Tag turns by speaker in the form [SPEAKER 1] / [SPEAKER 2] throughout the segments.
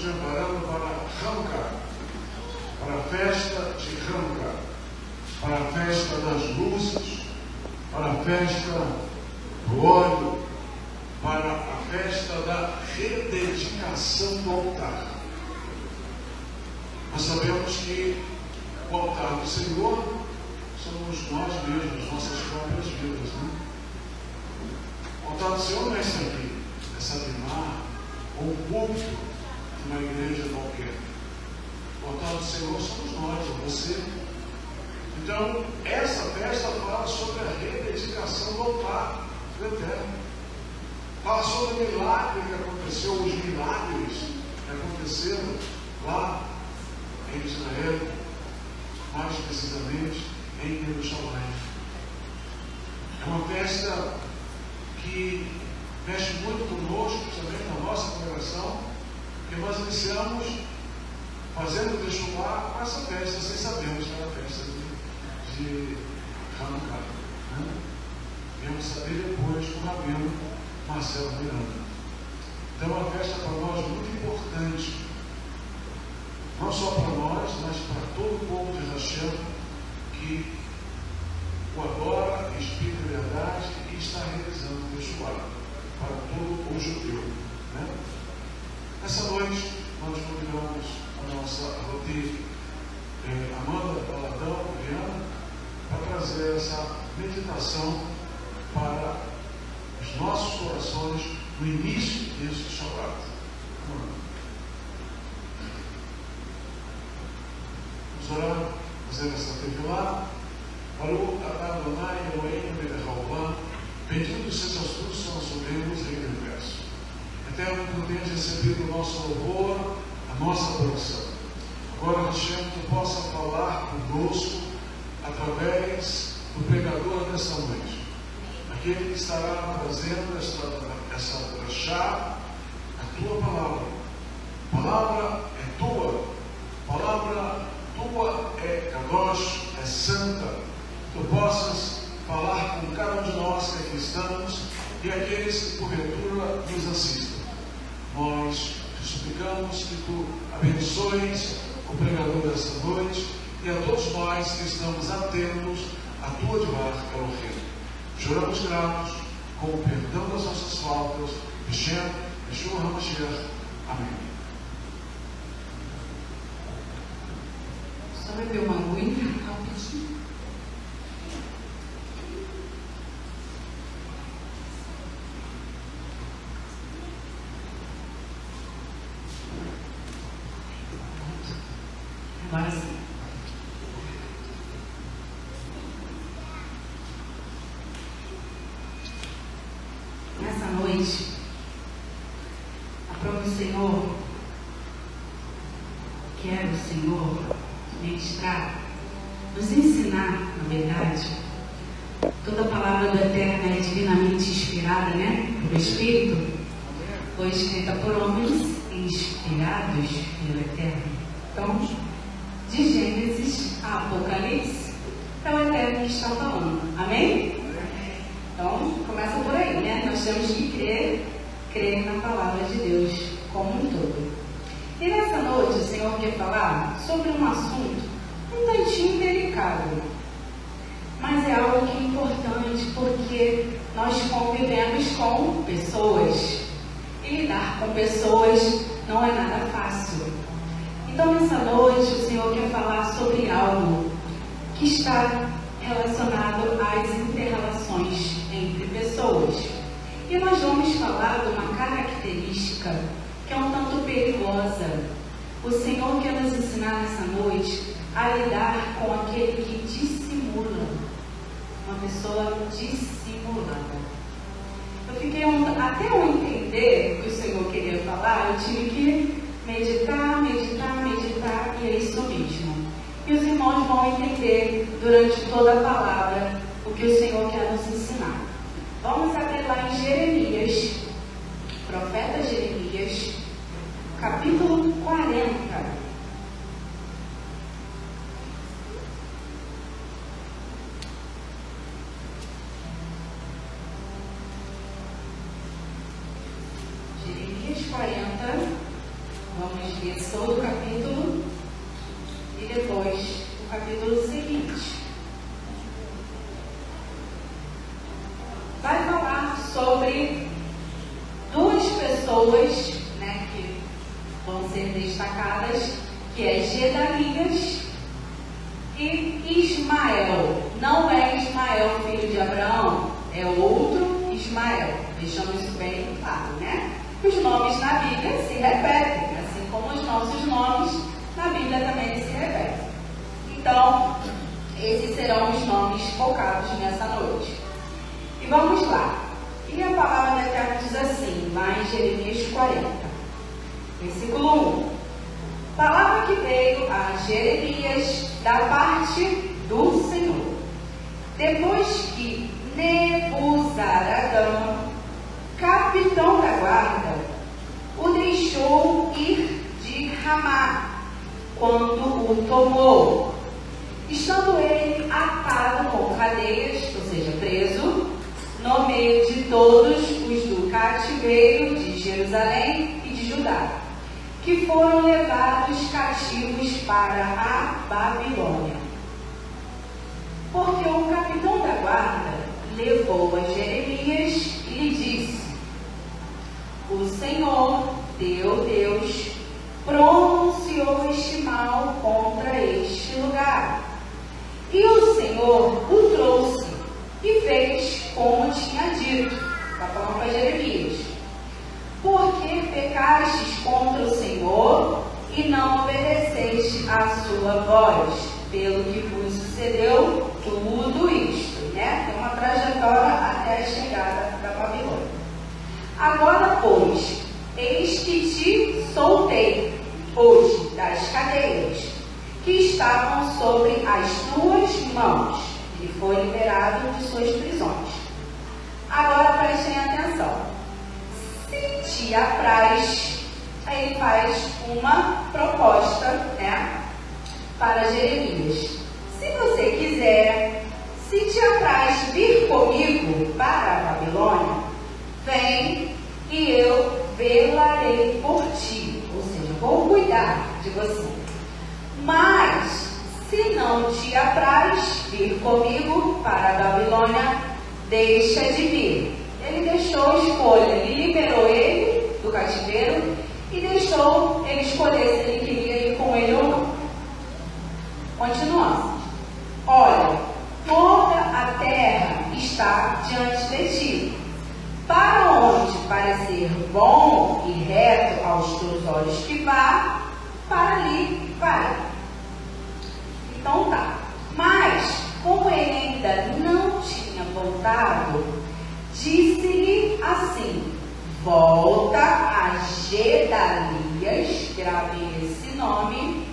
[SPEAKER 1] preparando para Hanukkah, para a festa de Hanukkah, para a festa das luzes, para a festa do óleo, para a festa da rededicação do altar. Nós sabemos que o altar do Senhor somos nós mesmos, nossas próprias vidas, né? O altar do Senhor não é isso aqui, é Sabimar, ou um culto de uma igreja qualquer. O altar do Senhor somos nós, você. Então, essa festa fala sobre a rededicação do altar do Eterno. Fala sobre o milagre que aconteceu, os milagres que aconteceram lá em Israel, mais precisamente em Jerusalém. É uma festa que mexe muito conosco, também na nossa congregação, porque nós iniciamos fazendo o Teshuvá com essa festa, sem sabermos que era a festa de Hanukkah. Viemos saber depois com o rabino Marcelo Miranda. Então é uma festa para nós muito importante, não só para nós, mas para todo o povo de Hashem que o adora, explica a verdade e está realizando o Teshuvá para todo o judeu, né? Nessa noite nós convidamos a nossa Roti Amanda Baladão Viana para trazer essa meditação para os nossos corações no início deste Shabbat. Vamos orar, fazer essa tefilá. Baruch atah Adonai Eloheinu melech haolam, bendito sejas tu, Senhor supremo, Rei do universo. Eterno, que tenhas recebido o nosso louvor, a nossa adoração. Agora, Hashem, que possa falar conosco através do pregador desta noite. Aquele que estará trazendo essa drachá, a tua palavra. A palavra é tua. A palavra tua é kadosh, é santa. Tu possas falar com cada um de nós que aqui estamos e aqueles que porventura nos assistem. Nós te suplicamos que tu abençoes o pregador desta noite e a todos nós que estamos atentos à tua Dvar Elohim. Choramos gratos com o perdão das nossas faltas. Hashem, Yeshua HaMashiach. Amém.
[SPEAKER 2] Só beber uma aguinha rapidinho. Agora sim. Nessa noite, aprove o Senhor, quero o Senhor ministrar, nos ensinar, na verdade. Toda a palavra do Eterno é divinamente inspirada, né? Pelo Espírito, foi escrita por homens inspirados pelo Eterno. Então, de Gênesis a Apocalipse, é o Eterno que está falando. Amém? Então, começa por aí, né? Nós temos que crer na palavra de Deus como um todo. E nessa noite o Senhor quer falar sobre um assunto um tantinho delicado, mas é algo que é importante porque nós convivemos com pessoas e lidar com pessoas não é nada fácil. Então nessa noite o Senhor quer falar sobre algo que está relacionado às inter-relações entre pessoas. E nós vamos falar de uma característica que é um tanto perigosa. O Senhor quer nos ensinar nessa noite a lidar com aquele que dissimula. Uma pessoa dissimulada. Eu fiquei até eu entender o que o Senhor queria falar, eu tive que meditar, e é isso mesmo. E os irmãos vão entender durante toda a palavra o que o Senhor quer nos ensinar. Vamos abrir lá em Jeremias, profeta Jeremias, capítulo 40. Jeremias 40, Vamos ver todo o capítulo e depois o capítulo seguinte. Vai falar sobre duas pessoas, né, que vão ser destacadas, que é Gedalias e Ismael. Não é Ismael, filho de Abraão, é outro Ismael. Deixamos isso bem claro, né? Os nomes na Bíblia se repetem, assim como os nossos nomes na Bíblia também se repetem. Então, esses serão os nomes focados nessa noite. E vamos lá. E a palavra da Eterna diz assim, lá em Jeremias 40, versículo 1. Palavra que veio a Jeremias da parte do Senhor. Depois que Nebuzaradã, capitão da guarda, o deixou ir de Ramá, quando o tomou, estando ele atado com cadeias, ou seja, preso, no meio de todos os do cativeiro de Jerusalém e de Judá, que foram levados cativos para a Babilônia. Porque o capitão da guarda levou a Jeremias e lhe disse: o Senhor, teu Deus, pronunciou este mal contra este lugar. E o Senhor o trouxe e fez como tinha dito. Está falando para Jeremias. Porque pecastes contra o Senhor e não obedeceste à sua voz, pelo que vos sucedeu tudo isto, né? Tem uma trajetória até a chegada da Babilônia. Agora, pois, eis que te soltei hoje das cadeias que estavam sobre as tuas mãos, e foi liberado de suas prisões. Agora prestem atenção. Se te apraz, aí ele faz uma proposta, né, para Jeremias. Se você quiser, se te apraz vir comigo para a Babilônia, vem e eu velarei por ti, ou seja, vou cuidar de você. Mas, se não te apraz vir comigo para a Babilônia, deixa de vir. Ele deixou a escolha, ele liberou ele do cativeiro e deixou ele escolher se ele queria ir com ele ou não. Continuando. Olha, toda a terra está diante de ti. Para onde parecer bom e reto aos teus olhos que vá, para ali vai. Então tá. Mas, como ele ainda não tinha voltado, disse-lhe assim: volta a Gedalias, gravem esse nome,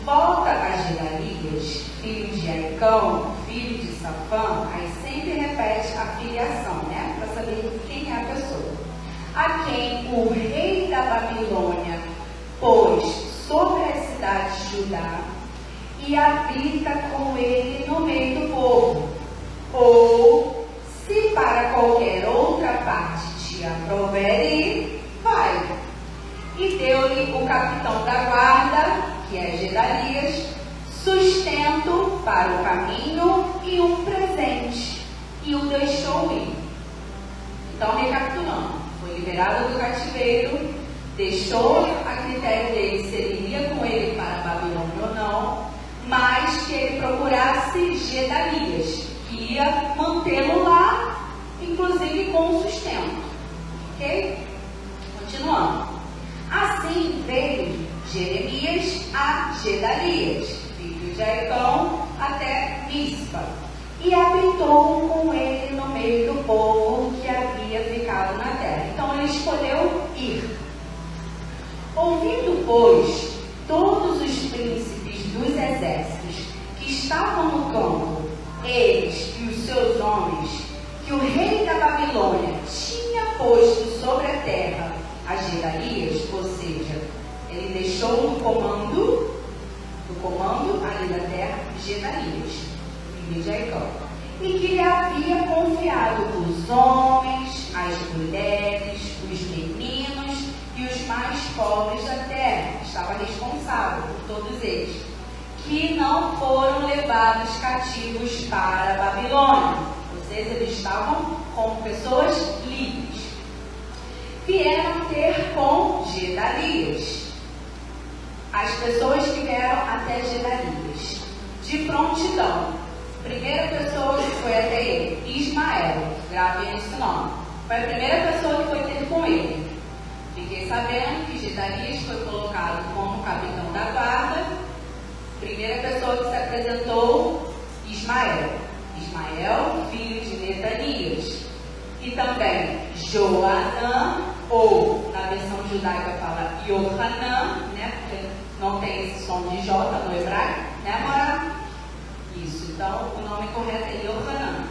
[SPEAKER 2] volta a Gedalias, filho de Aicão, filho de Safã. Aí sempre repete a filiação, né? Para saber quem é a pessoa. A quem o rei da Babilônia pôs sobre a cidade de Judá, e habita com ele no meio do povo. Ou, se para qualquer outra parte te aprouver ir, vai. E deu-lhe o capitão da guarda, que é Gedalias, sustento para o caminho e um presente, e o deixou ir. Então, recapitulando, foi liberado do cativeiro, deixou a critério dele se ele iria com ele para a Babilônia ou não, mas que ele procurasse Gedalias, que ia mantê-lo lá, inclusive com sustento. Ok? Continuando. Assim veio Jeremias a Gedalias, filho de Aicão, até Mispa, e habitou com ele no meio do povo que havia ficado na terra. Então ele escolheu ir. Ouvindo, pois, todos os príncipes dos exércitos que estavam no campo, eles e os seus homens, que o rei da Babilônia tinha posto sobre a terra a Gedalias, ou seja, ele deixou no comando ali da terra Gedalias, filho de Aicão, e que lhe havia confiado os homens, as mulheres, os meninos e os mais pobres da terra, estava responsável por todos eles, que não foram levados cativos para a Babilônia. Ou seja, eles estavam como pessoas livres. Vieram ter com Gedalias. As pessoas que vieram até Gedalias, de prontidão. Primeira pessoa que foi até ele, Ismael, gravem esse nome. Foi a primeira pessoa que foi ter com ele. Fiquei sabendo que Gedalias foi colocado como capitão da guarda. Primeira pessoa que se apresentou, Ismael. Ismael, filho de Netanias. E também Joanã, ou na versão judaica fala Yohanan, né? Porque não tem esse som de J no hebraico, né, Mara? Isso, então o nome correto é Yohanan.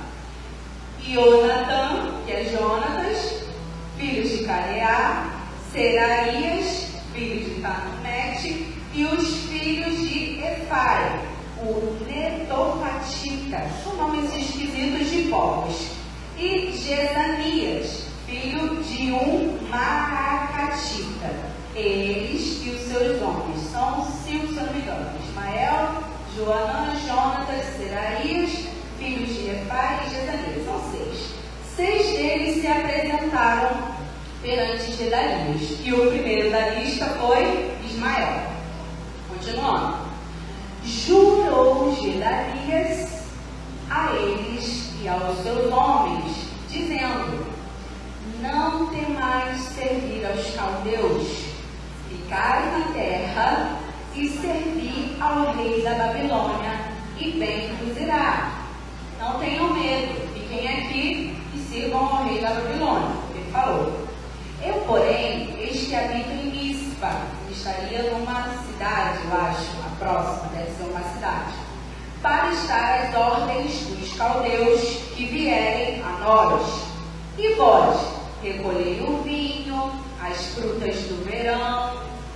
[SPEAKER 2] Ionatan, que é Jonatas, filhos de Careá, Seraias, filho de Tanumete, e os filhos de Efai, o Netofatita, são nomes esquisitos de povos, e Jezanias, filho de um Maacatita. Eles e os seus nomes são 5, se eu não me engano: Ismael, Joanã, Jonatas, Seraias, filhos de Efai e Jezanias. São 6. 6 deles se apresentaram perante Gedalias, e o primeiro da lista foi Ismael. Continuando. Jurou Gedalias a eles e aos seus homens, dizendo: não temais servir aos caldeus, ficai na terra e servir ao rei da Babilônia, e bem vos irá. Não tenham medo, fiquem aqui e sirvam ao rei da Babilônia. Ele falou: eu, porém, eis que habito em Mispa. Estaria numa cidade, eu acho, a próxima deve ser uma cidade, para estar às ordens dos caldeus que vierem a nós. E vós, recolhei o vinho, as frutas do verão,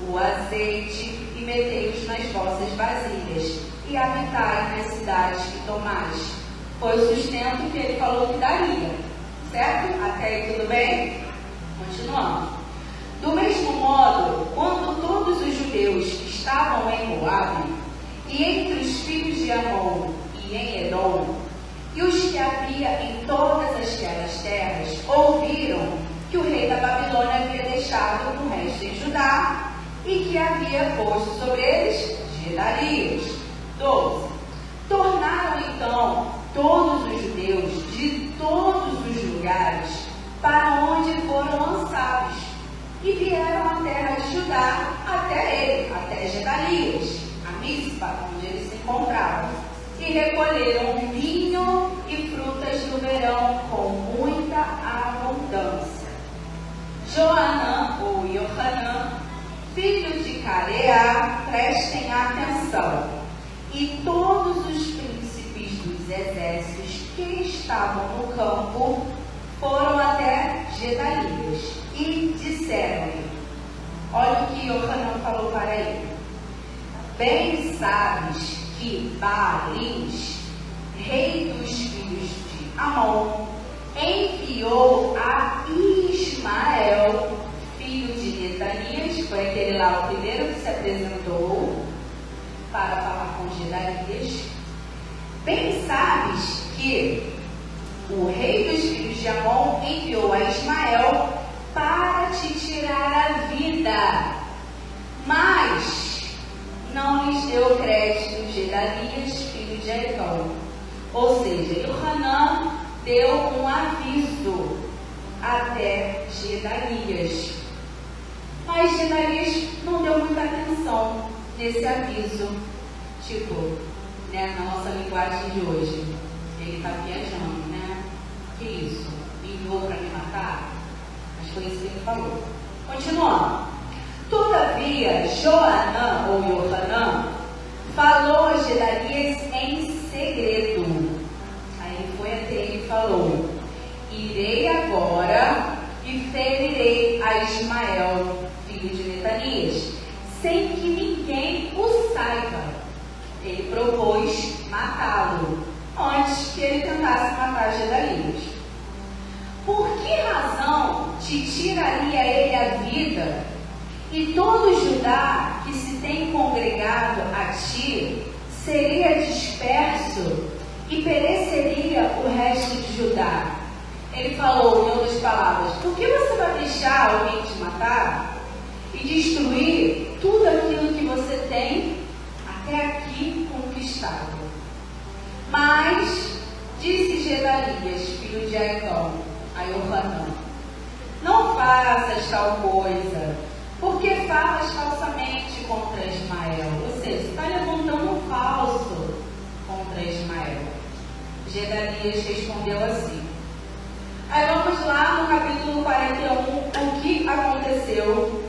[SPEAKER 2] o azeite, e metei-os nas vossas vasilhas, e habitai nas cidades que tomais. Foi o sustento que ele falou que daria. Certo? Até aí tudo bem? Continuando. Do mesmo modo, quando todos os judeus estavam em Moabe, e entre os filhos de Amon e em Edom, e os que havia em todas aquelas terras, ouviram que o rei da Babilônia havia deixado o resto em Judá, e que havia posto sobre eles Gedalias. 12. Tornaram então todos os judeus de todos os lugares para onde foram lançados, e vieram à terra de Judá até ele, até Gedalias, a Mispa, onde eles se encontravam, e recolheram vinho e frutas do verão com muita abundância. Joanã, ou Yohanan, filho de Careá, prestem atenção, e todos os príncipes dos exércitos que estavam no campo foram até Gedalias e disseram-lhe: olha o que Yohanan falou para ele: bem sabes que Baalins, rei dos filhos de Amon, enviou a Ismael, filho de Netanias, foi aquele lá o primeiro que se apresentou para falar com Gedalias. Bem sabes que o rei dos filhos de Amon enviou a Ismael para te tirar a vida, mas não lhes deu crédito Gedalias, filho de Edom. Ou seja, Yohanan deu um aviso até Gedalias, mas Gedalias não deu muita atenção nesse aviso, tipo, né, na nossa linguagem de hoje, ele está viajando, né? Que isso? Me enviou para me matar? Mas foi isso que ele falou. Continuando. Todavia, Joanã, ou Yohanan, falou a Gedalias em segredo. Aí ele foi até ele e falou: irei agora e ferirei a Ismael, filho de Netanias, sem que ninguém o saiba. Ele propôs matá-lo antes que ele tentasse matar Gedalias. Por que razão te tiraria ele a vida E todo Judá que se tem congregado a ti seria disperso e pereceria o resto de Judá. Ele falou, em outras palavras, por que você vai deixar alguém te matar e destruir tudo aquilo que você tem até aqui conquistado? Mas disse Gedalias, filho de Aicão, a Johanã, não faças tal coisa, porque falas falsamente contra Ismael. Ou seja, você está levantando um falso contra Ismael. Gedalias respondeu assim. Aí vamos lá no capítulo 41, o que aconteceu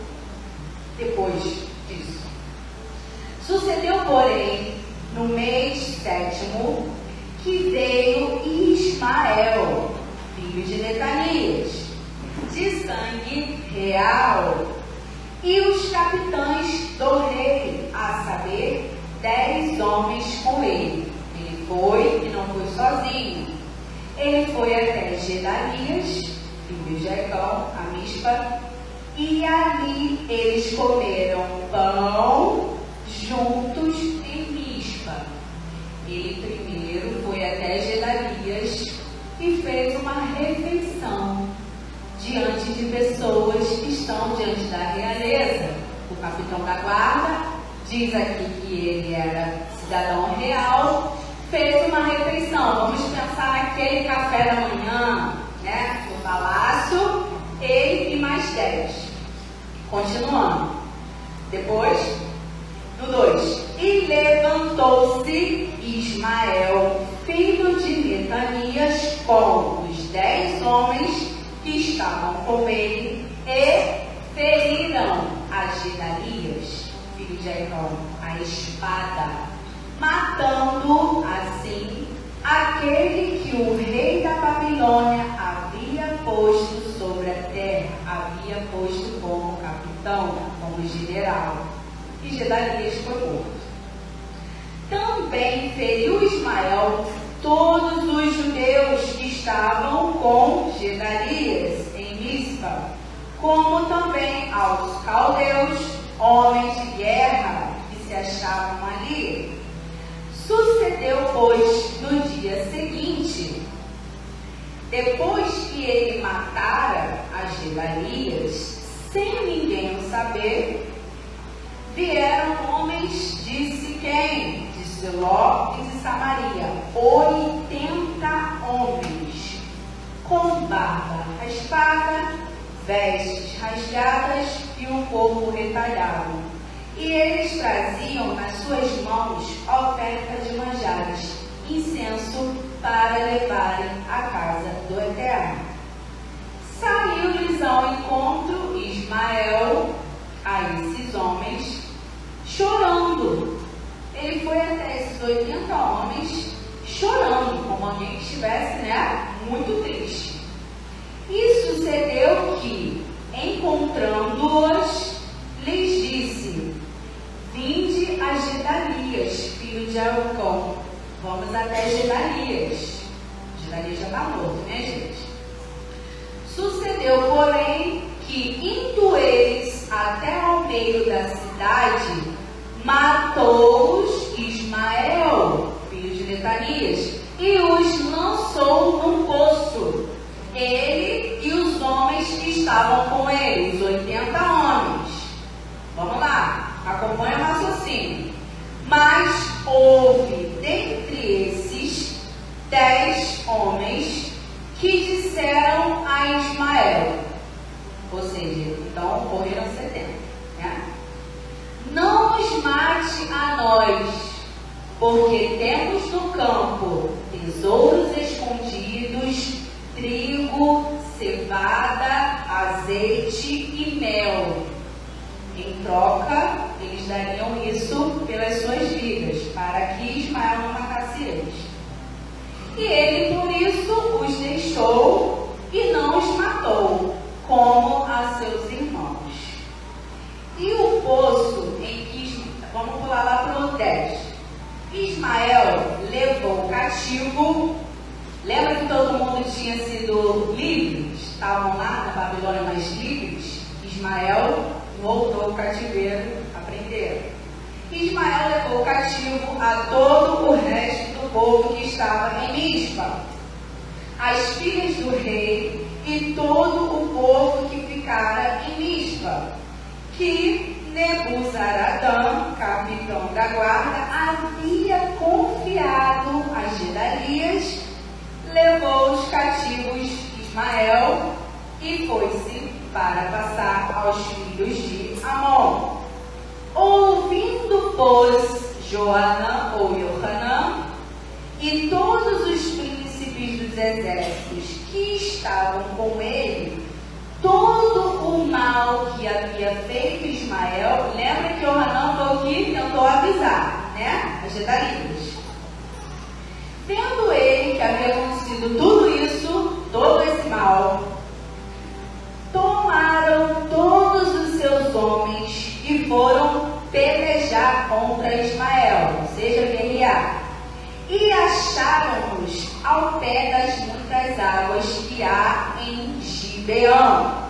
[SPEAKER 2] depois disso. Sucedeu, porém, no mês 7º, que veio Ismael, filho de Netanias, de sangue real, e os capitães do rei, a saber, 10 homens com ele. Ele foi e não foi sozinho. Ele foi até Gedalias, filho de Aicão, a Mispa, e ali eles comeram pão juntos em Mispa. Ele primeiro foi até Gedalias e fez uma refeição diante de pessoas que estão diante da realeza. O capitão da guarda diz aqui que ele era cidadão real, fez uma refeição. Vamos pensar naquele café da manhã, né, no palácio, ele e mais 10. Continuando. Depois, no 2. E levantou-se Ismael, filho de Netanias, com os 10 homens que estavam com ele, e feriram a Gedalias, filho de Aicão, a espada, matando assim aquele que o rei da Babilônia havia posto sobre a terra, havia posto como capitão, como general. E Gedalias foi morto. Também feriu Ismael todos os judeus que estavam com Gedalias em Mispa, como também aos caldeus, homens de guerra que se achavam ali. Sucedeu, pois, no dia seguinte, depois que ele matara a Gedalias, sem ninguém o saber, vieram homens de Siquém, de Siló e de Samaria, 80 homens, com barba raspada, vestes rasgadas e um corpo retalhado. E eles traziam nas suas mãos oferta de manjares, incenso para levarem à casa do Eterno. Saiu-lhes ao encontro Ismael a esses homens, chorando. Ele foi até esses 80 homens, chorando, como alguém que estivesse, muito triste. E sucedeu que, encontrando-os, lhes disse: vinde a Gedalias, filho de Aicão. Vamos até Gedalias. Gedalias já está morto, né, gente? Sucedeu, porém, que indo eles até ao meio da cidade, matou-os Ismael, filho de Netanias, e os lançou num poço, ele e os homens que estavam com ele, os 80 homens. Vamos lá, acompanha o raciocínio. Mas houve dentre esses 10 homens que disseram a Ismael, ou seja, então morreram 70, né? Não nos mate a nós, porque temos no campo tesouros escondidos, trigo, cevada, azeite e mel. Em troca, eles dariam isso pelas suas vidas, para que Ismael não matasse eles. E ele, por isso, os deixou e não os matou, como a seus irmãos. E o poço em que... Vamos pular lá para o 10. Ismael levou cativo. Lembra que todo mundo tinha sido livre? Estavam lá na Babilônia mais livres?
[SPEAKER 3] Ismael voltou ao cativeiro a prender. Ismael levou cativo a todo o resto do povo que estava em Mispa, as filhas do rei e todo o povo que ficara em Mispa, que Nebuzaradã, capitão da guarda, havia confiado a Gedalias, levou os cativos Ismael e foi-se para passar aos filhos de Amon. Ouvindo, pois, Joanã ou Johanã e todos os príncipes dos exércitos que estavam com ele, todo o mal que havia feito Ismael, lembra que Johanã falou que tentou avisar, né? As Gedalias. Vendo ele que havia acontecido tudo isso, todo esse mal, tomaram todos os seus homens e foram pelejar contra Ismael, ou seja, guerrear, e acharam-nos ao pé das muitas águas que há em Gibeão.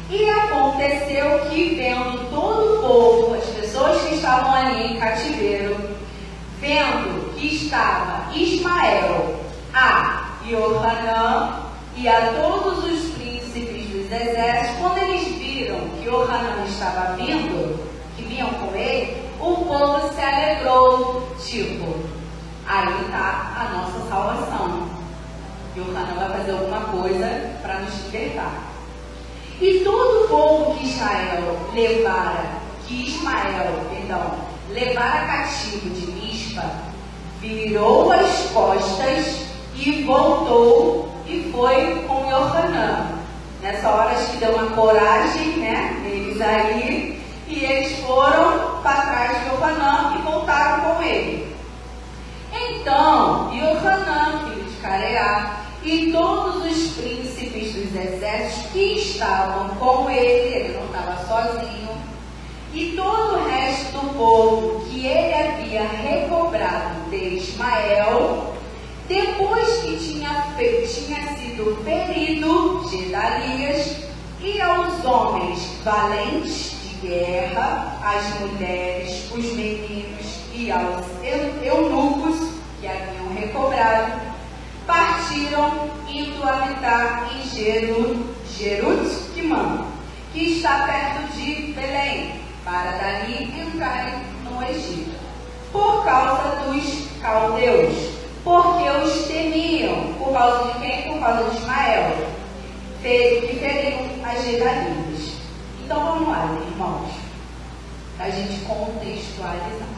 [SPEAKER 3] E aconteceu que, vendo todo o povo, as pessoas que estavam ali em cativeiro, vendo que estava Ismael, a Johanã e a todos os príncipes dos exércitos, quando eles viram que Johanã estava vindo, que vinham com ele, o povo se alegrou, tipo, aí está a nossa salvação. Johanã vai fazer alguma coisa para nos libertar. E todo o povo que Ismael levara cativo de Mispa, virou as costas e voltou e foi com Johanã. Nessa hora acho que deu uma coragem, né, eles aí, e eles foram para trás de Johanã e voltaram com ele. Então, Johanã, filho de Careá, e todos os príncipes dos exércitos que estavam com ele não estava sozinho, e todo o resto do povo que ele havia recobrado de Ismael, depois que tinha sido ferido Gedalias, e aos homens valentes de guerra, às mulheres, os meninos e aos eunucos que haviam recobrado, partiram indo habitar em Jerusalém, que está perto de Belém, para dali entrarem no Egito, por causa dos caldeus, porque os temiam. Por causa de quem? Por causa de Ismael, que feriam as Gedalias. Então vamos lá, irmãos, para a gente contextualizar.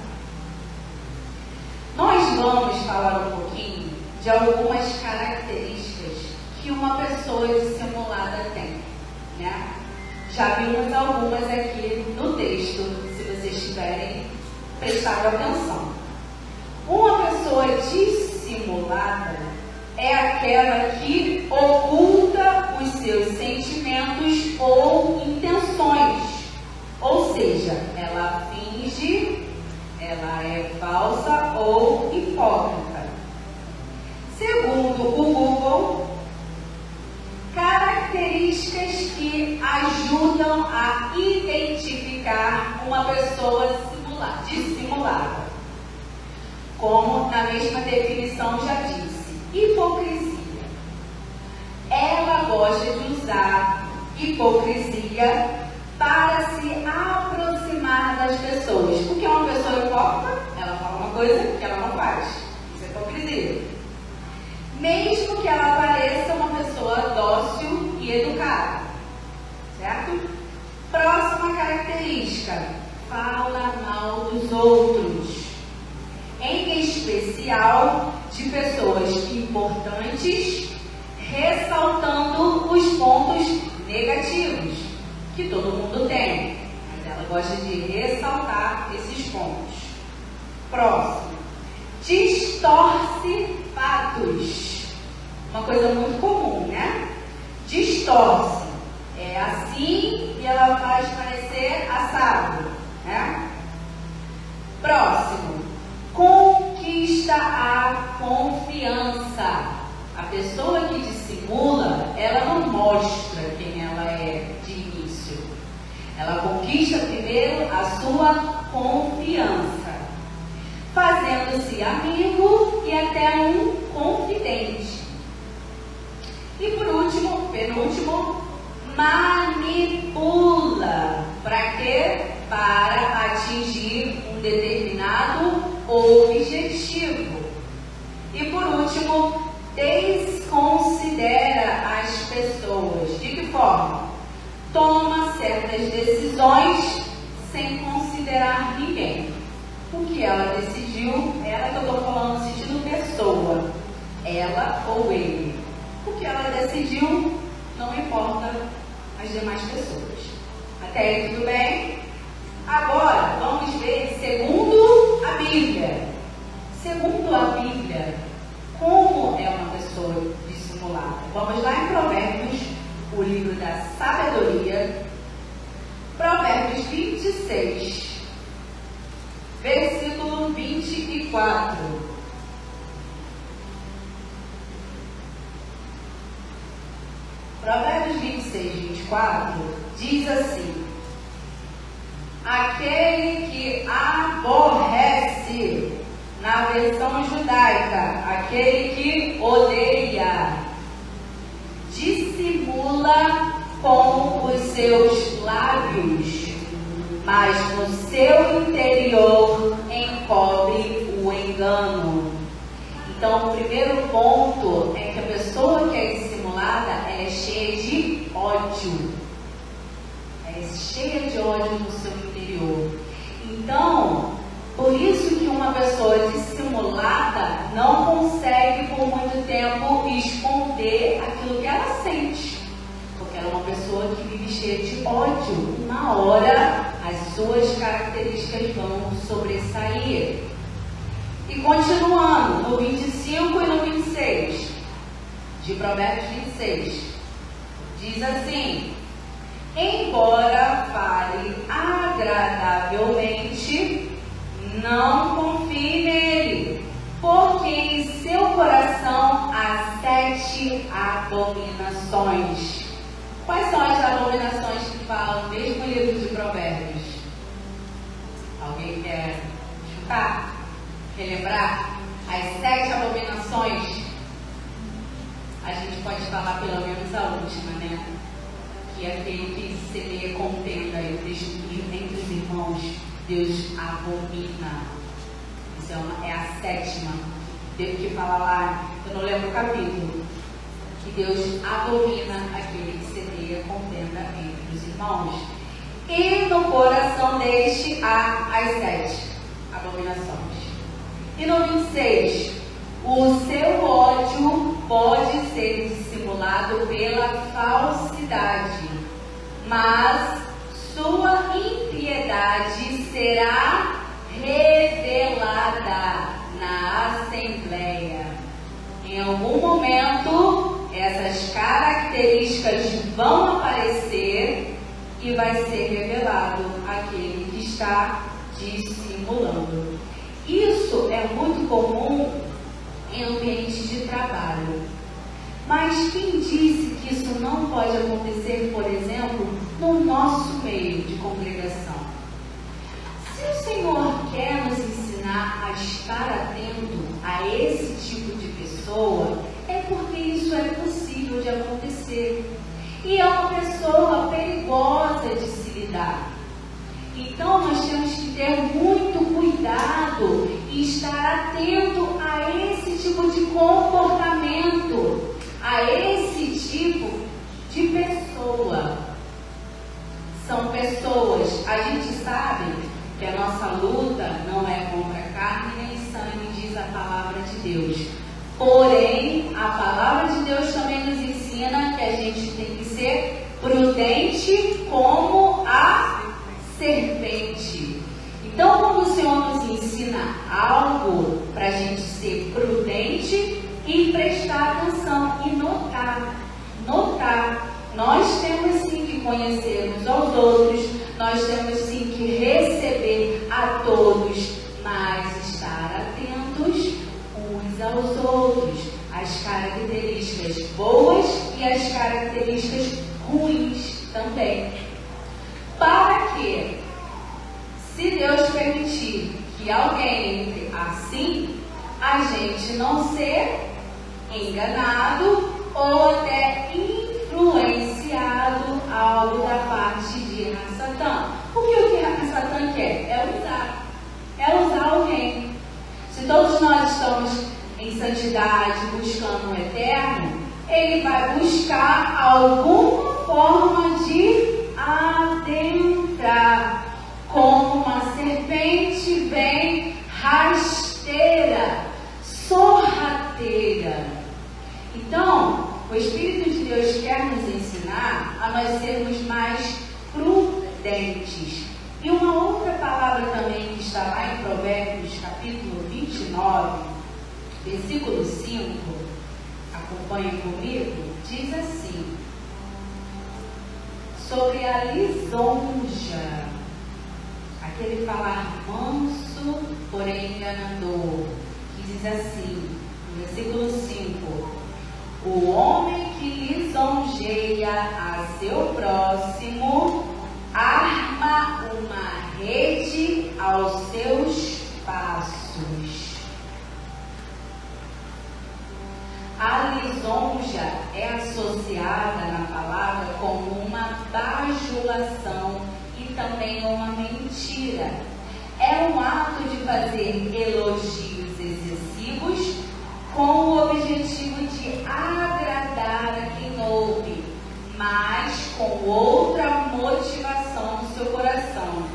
[SPEAKER 3] Nós vamos falar um pouquinho de algumas características que uma pessoa dissimulada tem, né? Já vimos algumas aqui no texto, se vocês tiverem prestado atenção. Uma pessoa dissimulada é aquela que oculta os seus sentimentos ou intenções, ou seja, ela finge, ela é falsa ou hipócrita. Segundo o Google, características que ajudam a identificar uma pessoa dissimulada. Como na mesma definição já disse, hipocrisia. Ela gosta de usar hipocrisia para se aproximar das pessoas. Porque uma pessoa hipócrita, ela fala uma coisa que ela não faz. Isso é hipocrisia. Mesmo que ela pareça uma pessoa dócil e educada, certo? Próxima característica, fala mal dos outros, em especial de pessoas importantes, ressaltando os pontos negativos, que todo mundo tem, mas ela gosta de ressaltar esses pontos. Próximo, distorce fatos. Uma coisa muito comum, né? Distorce. É assim e ela faz parecer assado, né? Próximo. Conquista a confiança. A pessoa que dissimula, ela não mostra quem ela é de início. Ela conquista primeiro a sua confiança, fazendo-se amigo e até um confidente. E por último, penúltimo, manipula. Para quê? Para atingir um determinado objetivo. E por último, desconsidera as pessoas. De que forma? Toma certas decisões sem considerar ninguém. O que ela decidiu, ela que eu estou falando no sentido pessoa, ela ou ele. O que ela decidiu não importa as demais pessoas. Até aí tudo bem? Agora vamos ver segundo a Bíblia. Segundo a Bíblia, como é uma pessoa dissimulada? Vamos lá em Provérbios, o livro da sabedoria, Provérbios 26, versículo 24. Provérbios 26, 24 diz assim: aquele que aborrece, na versão judaica, aquele que odeia, dissimula com os seus lábios, mas no seu interior encobre o engano. Então, o primeiro ponto é que a pessoa que é dissimulada é cheia de ódio. É cheia de ódio no seu interior. Então, por isso que uma pessoa dissimulada não consegue por muito tempo esconder aquilo que ela sente. Porque ela é uma pessoa que vive cheia de ódio. Uma hora as suas características vão sobressair. E continuando, no 25 e no 26, de Provérbios 26, diz assim: embora fale agradavelmente, não confie nele, porque em seu coração há 7 abominações. Quais são as abominações que falam no mesmo livro de Provérbios? Alguém quer chutar? Relembrar? As 7 abominações? A gente pode falar pelo menos a última, né? Que é aquele que semeia contenda entre os irmãos. Deus abomina. Isso é a 7ª. Deus que fala lá, eu não lembro o capítulo, que Deus abomina aquele que semeia contenda entre os irmãos. E no coração deste há as 7 abominações. E no 26, o seu ódio pode ser dissimulado pela falsidade, mas sua impiedade será revelada na assembleia. Em algum momento, essas características vão aparecer e vai ser revelado aquele que está dissimulando. Isso é muito comum em ambiente de trabalho. Mas quem disse que isso não pode acontecer, por exemplo, no nosso meio de congregação? Se o Senhor quer nos ensinar a estar atento a esse tipo de pessoa, é porque isso é possível de acontecer. E é uma pessoa perigosa de se lidar. Então nós temos que ter muito cuidado e estar atento a esse tipo de comportamento, a esse tipo de pessoa. São pessoas, a gente sabe que a nossa luta não é contra carne nem sangue, diz a palavra de Deus. Porém, a palavra de Deus também nos ensina que a gente tem que ser prudente como a serpente. Então, quando o Senhor nos ensina algo para a gente ser prudente e prestar atenção e notar. Nós temos sim que conhecer uns aos outros, nós temos sim que receber a todos, mas estar atentos uns aos outros, as características boas e as características ruins também. Para que, se Deus permitir que alguém entre assim, a gente não ser enganado ou até influenciado algo da parte de Satã. Porque o que Satã quer? É usar alguém. Se todos nós estamos em santidade, buscando o eterno, ele vai buscar alguma forma de adentrar, como uma serpente bem rasteira, sorrateira. Então, o Espírito de Deus quer nos ensinar a nós sermos mais prudentes. E uma outra palavra também que está lá em Provérbios, capítulo 29, versículo 5, acompanhe comigo, diz assim, sobre a lisonja, aquele falar manso, porém enganador, que diz assim, no versículo 5, o homem que lisonjeia a seu próximo arma uma rede aos seus passos. A lisonja é associada na palavra como uma bajulação e também uma mentira. É um ato de fazer elogios excessivos com o objetivo de agradar a quem ouve, mas com outra motivação no seu coração.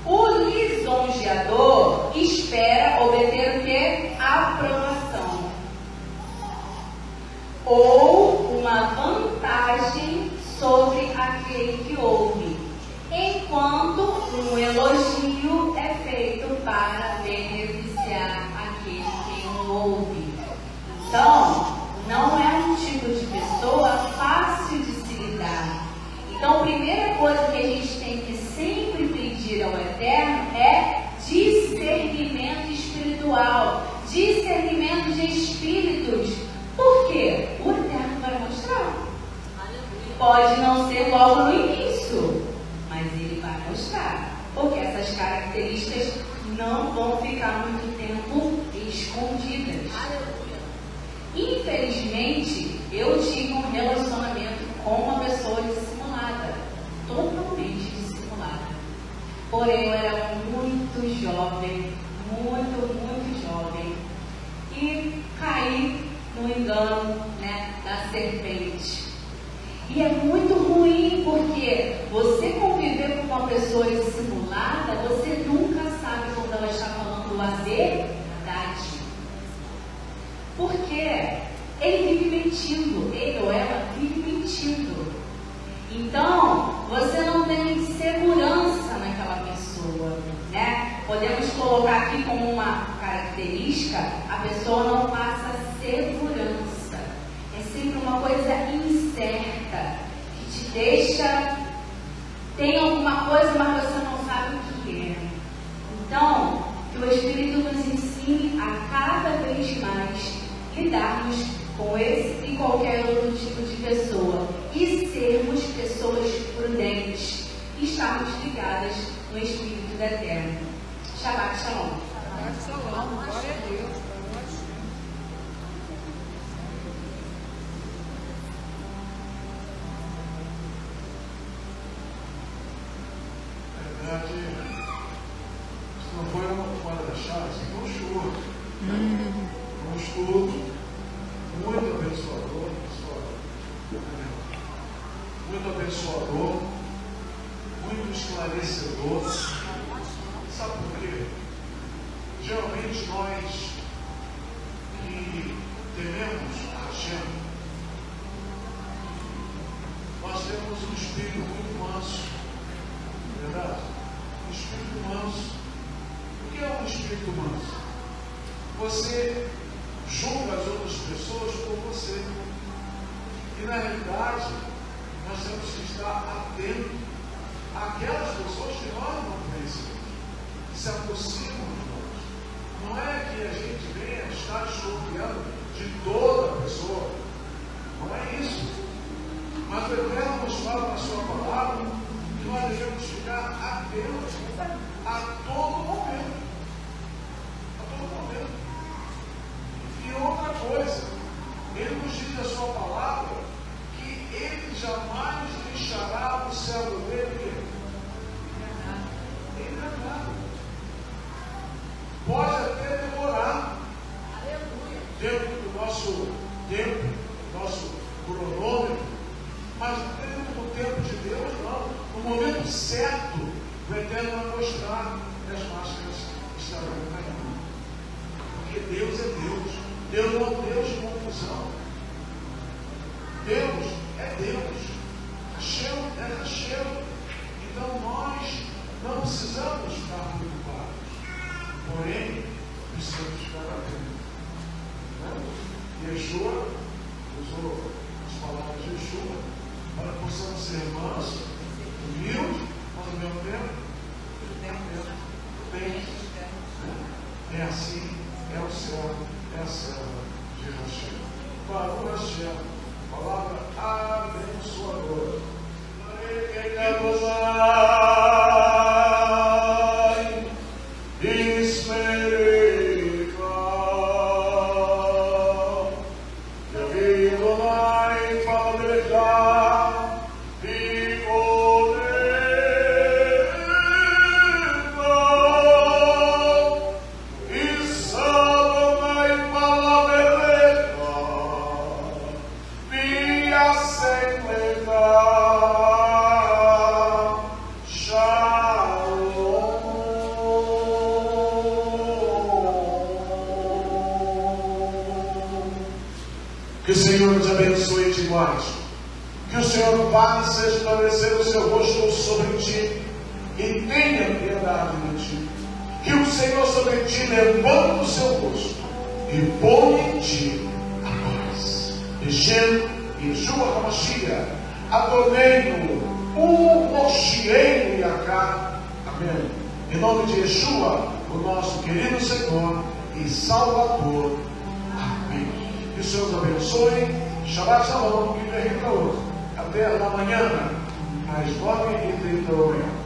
[SPEAKER 3] O lisonjeador espera obter o quê? Aprovação ou uma vantagem sobre aquele que ouve, enquanto um elogio é feito para beneficiar aquele que o ouve. Então, não é um tipo de pessoa fácil de se lidar. Então, a primeira coisa que a gente tem que sempre pedir ao Eterno é discernimento espiritual, discernimento de espíritos. Por quê? O Eterno vai mostrar. Pode não ser logo no início, mas ele vai mostrar. Porque essas características não vão ficar muito tempo escondidas. Infelizmente, eu tive um relacionamento com uma pessoa dissimulada, totalmente dissimulada. Porém, eu era muito jovem, muito jovem, e caí no engano, da serpente. E é muito ruim porque você conviver com uma pessoa dissimulada, você nunca sabe quando ela está falando a verdade. Porque ele vive mentindo, ele ou ela vive mentindo. Então, você não tem segurança naquela pessoa, Podemos colocar aqui como uma característica, a pessoa não passa segurança. É sempre uma coisa incerta, que te deixa, tem alguma coisa, mas você não sabe o que é. Então, que o Espírito nos ensine a cada vez mais lidarmos com esse e qualquer outro tipo de pessoa e sermos pessoas prudentes e estarmos ligadas no Espírito do Eterno. Shabbat Shalom.
[SPEAKER 4] Shabbat Shalom. Glória a Deus.
[SPEAKER 1] É verdade, isso não foi uma fora da chave, isso foi um estudo. Um estudo muito abençoador, muito abençoador, muito esclarecedor. Sabe por quê? Geralmente nós que tememos a Hashem, nós temos um espírito muito manso, verdade? Um espírito manso. O que é um espírito manso? Você julga as outras pessoas por você. E na realidade, nós temos que estar atentos àquelas pessoas que nós não conhecemos, que se aproximam de nós. Não é que a gente venha estar desconfiando de toda pessoa. Não é isso. Mas o Eterno nos fala na sua palavra que nós devemos ficar A todo momento. A todo momento. E outra coisa, Ele nos diz a sua palavra que Ele jamais deixará o servo dele enganado. Pode até demorar. Aleluia. Dentro do nosso tempo, do nosso cronômetro, mas dentro do tempo de Deus, não. No momento certo, o Eterno vai mostrar que as máscaras estarão caindo. Porque Deus é Deus. Deus não é um Deus de confusão. Deus é Deus. Hashem é Hashem. Então nós não precisamos ficar preocupados. Porém, precisamos ficar atentos. Yeshua usou as palavras de Yeshua para que possamos ser mansos, humildes, mas ao mesmo tempo bem. É assim, é o céu, é a serva de Hashem. Baruch Hashem, palavra abençoadora. Que o Senhor nos abençoe demais. Que o Senhor faça esclarecer o seu rosto sobre ti e tenha piedade de ti. Que o Senhor sobre ti levante o seu rosto e ponha em ti a paz. Hashem, Yeshua HaMashiach, Adonai, o Moshiach Yakar. Amém. Em nome de Yeshua, o nosso querido Senhor e Salvador. Amém. Que o Senhor os abençoe. Shabbat Shalom, que vem para hoje. Até amanhã, às 9h30 da manhã.